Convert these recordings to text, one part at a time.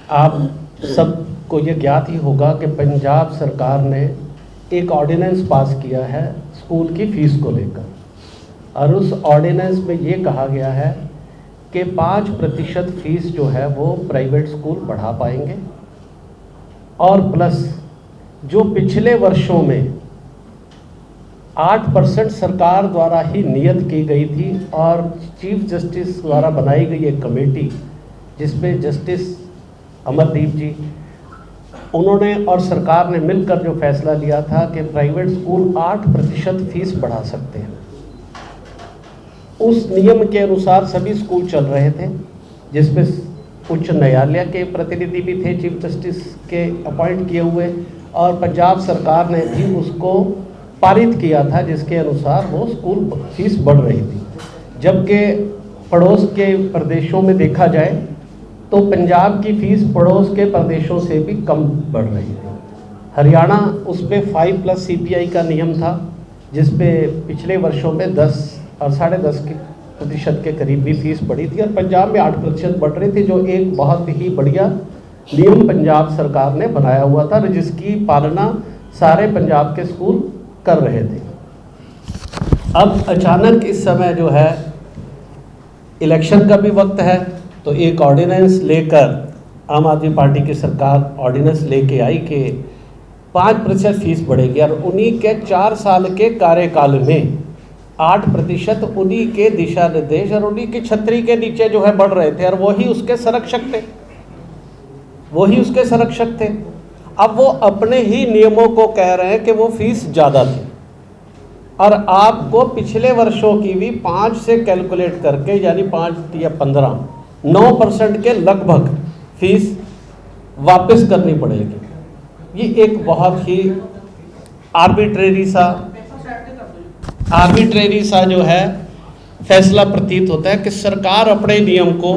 आप सबको ये ज्ञात ही होगा कि पंजाब सरकार ने एक ऑर्डिनेंस पास किया है स्कूल की फ़ीस को लेकर, और उस ऑर्डिनेंस में ये कहा गया है कि 5% फ़ीस जो है वो प्राइवेट स्कूल बढ़ा पाएंगे, और प्लस जो पिछले वर्षों में 8% सरकार द्वारा ही नियत की गई थी और चीफ जस्टिस द्वारा बनाई गई एक कमेटी जिसमें जस्टिस अमरदीप जी, उन्होंने और सरकार ने मिलकर जो फैसला लिया था कि प्राइवेट स्कूल 8% फ़ीस बढ़ा सकते हैं। उस नियम के अनुसार सभी स्कूल चल रहे थे, जिसमें उच्च न्यायालय के प्रतिनिधि भी थे चीफ जस्टिस के अपॉइंट किए हुए, और पंजाब सरकार ने भी उसको पारित किया था जिसके अनुसार वो स्कूल फीस बढ़ रही थी। जबकि पड़ोस के प्रदेशों में देखा जाए तो पंजाब की फ़ीस पड़ोस के प्रदेशों से भी कम बढ़ रही थी। हरियाणा उसमें 5+ CPI का नियम था, जिसमें पिछले वर्षों में 10 और 10.5% के करीब भी फीस बढ़ी थी, और पंजाब में 8% बढ़ रही थी, जो एक बहुत ही बढ़िया नियम पंजाब सरकार ने बनाया हुआ था, जिसकी पालना सारे पंजाब के स्कूल कर रहे थे। अब अचानक इस समय जो है इलेक्शन का भी वक्त है, तो एक ऑर्डिनेंस लेकर आम आदमी पार्टी की सरकार ऑर्डिनेंस लेके आई कि 5% फीस बढ़ेगी, और उन्हीं के 4 साल के कार्यकाल में 8% उन्हीं के दिशा निर्देश और उन्हीं की छतरी के नीचे जो है बढ़ रहे थे, और वही उसके संरक्षक थे। अब वो अपने ही नियमों को कह रहे हैं कि वो फीस ज़्यादा थी, और आपको पिछले वर्षों की भी 5 से कैलकुलेट करके, यानी 5 या 15, 9% के लगभग फीस वापस करनी पड़ेगी। ये एक बहुत ही आर्बिट्रेरी सा जो है फैसला प्रतीत होता है कि सरकार अपने नियम को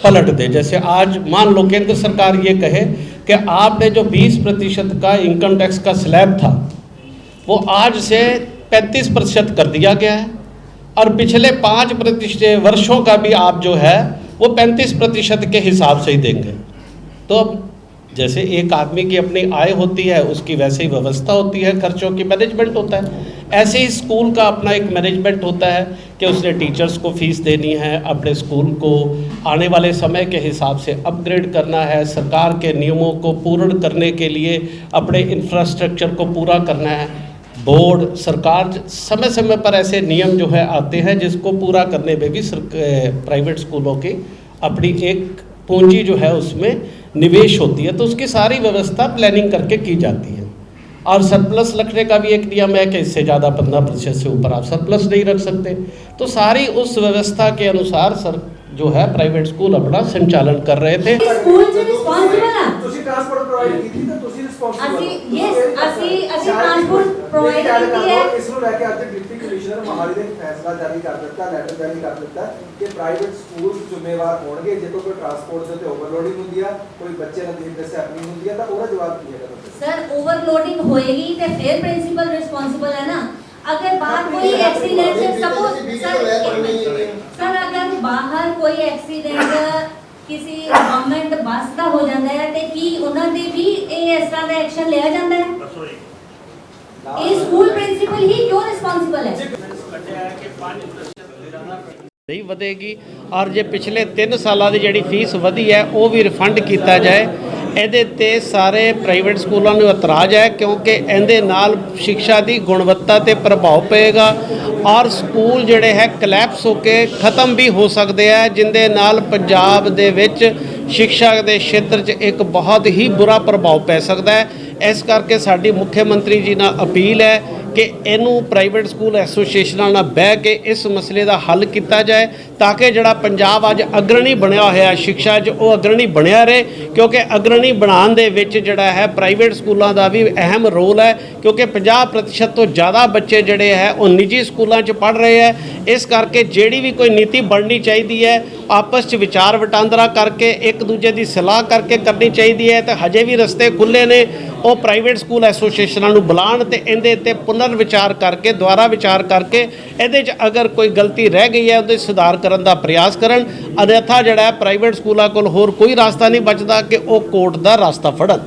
पलट दे। जैसे आज मान लो केंद्र सरकार ये कहे कि आपने जो 20% का इनकम टैक्स का स्लैब था वो आज से 35% कर दिया गया है, और पिछले 5% वर्षों का भी आप जो है वो 35% के हिसाब से ही देंगे। तो अब जैसे एक आदमी की अपनी आय होती है, उसकी वैसे ही व्यवस्था होती है, खर्चों की मैनेजमेंट होता है, ऐसे ही स्कूल का अपना एक मैनेजमेंट होता है कि उसने टीचर्स को फीस देनी है, अपने स्कूल को आने वाले समय के हिसाब से अपग्रेड करना है, सरकार के नियमों को पूर्ण करने के लिए अपने इंफ्रास्ट्रक्चर को पूरा करना है। बोर्ड सरकार समय समय पर ऐसे नियम जो है आते हैं जिसको पूरा करने में भी प्राइवेट स्कूलों की अपनी एक पूंजी जो है उसमें निवेश होती है, तो उसकी सारी व्यवस्था प्लानिंग करके की जाती है। और सरप्लस रखने का भी एक नियम है कि इससे ज़्यादा 15% से ऊपर आप सरप्लस नहीं रख सकते। तो सारी उस व्यवस्था के अनुसार जो है प्राइवेट स्कूल अपना संचालन कर रहे थे। सर ओवरलोडिंग होएगी तो फिर प्रिंसिपल रिस्पांसिबल है ना। अगर बाहर कोई एक्सीडेंट सर अगर बाहर कोई एक्सीडेंट किसी गवर्नमेंट बस का हो जाता है तो की उन्होंने भी इस तरह का एक्शन लिया जाता है? ये स्कूल प्रिंसिपल ही क्यों रिस्पांसिबल है? नहीं ਵਧੇਗੀ, और जो पिछले 3 सालों की जी फीस वधी है वो भी रिफंड किया जाए। ਇਹਦੇ ਤੇ ਸਾਰੇ ਪ੍ਰਾਈਵੇਟ ਸਕੂਲਾਂ ਨੂੰ ਇਤਰਾਜ਼ ਹੈ, क्योंकि ਇਹਦੇ ਨਾਲ शिक्षा की गुणवत्ता ਤੇ प्रभाव पेगा, और स्कूल ਜਿਹੜੇ है कलैप्स होके ख़त्म भी हो सकते हैं, जिंदे नाल पंजाब दे विच शिक्षा के क्षेत्र 'ਚ एक बहुत ही बुरा प्रभाव पै सकता है। इस करके साडी मुख्यमंत्री जी नाल अपील है कि इनू प्राइवेट स्कूल एसोसीएशनां नाल बह के इस मसले का हल किया जाए, ताकि जिहड़ा पंजाब अज अग्रणी बनया होया शिक्षा 'च वो अग्रणी बनया रहे, क्योंकि अग्रणी बनाने दे विच जिहड़ा है प्राइवेट स्कूलों का भी अहम रोल है, क्योंकि 50% तो ज़्यादा बच्चे जिहड़े है वो निजी स्कूलों 'च पढ़ रहे हैं। इस करके जिहड़ी भी कोई नीति बननी चाहिए है आपस 'च विचार वटांदरा करके एक दूजे की सलाह करके करनी चाहिए है, तो हजे भी रस्ते खुले ने। ਉਹ ਪ੍ਰਾਈਵੇਟ ਸਕੂਲ ਐਸੋਸੀਏਸ਼ਨਾਂ ਨੂੰ ਬੁਲਾਉਣ ਤੇ ਇਹਦੇ ਤੇ ਪੁਨਰ ਵਿਚਾਰ ਕਰਕੇ ਦੁਆਰਾ ਵਿਚਾਰ ਕਰਕੇ ਇਹਦੇ 'ਚ ਅਗਰ ਕੋਈ ਗਲਤੀ ਰਹਿ ਗਈ ਹੈ ਉਹਦੇ ਸੁਧਾਰ ਕਰਨ ਦਾ ਪ੍ਰਯਾਸ ਕਰਨ। ਅਨਿਥਾ ਜਿਹੜਾ ਪ੍ਰਾਈਵੇਟ ਸਕੂਲਾਂ ਕੋਲ ਹੋਰ ਕੋਈ ਰਸਤਾ ਨਹੀਂ ਬਚਦਾ ਕਿ ਉਹ ਕੋਰਟ ਦਾ ਰਸਤਾ ਫੜਨ।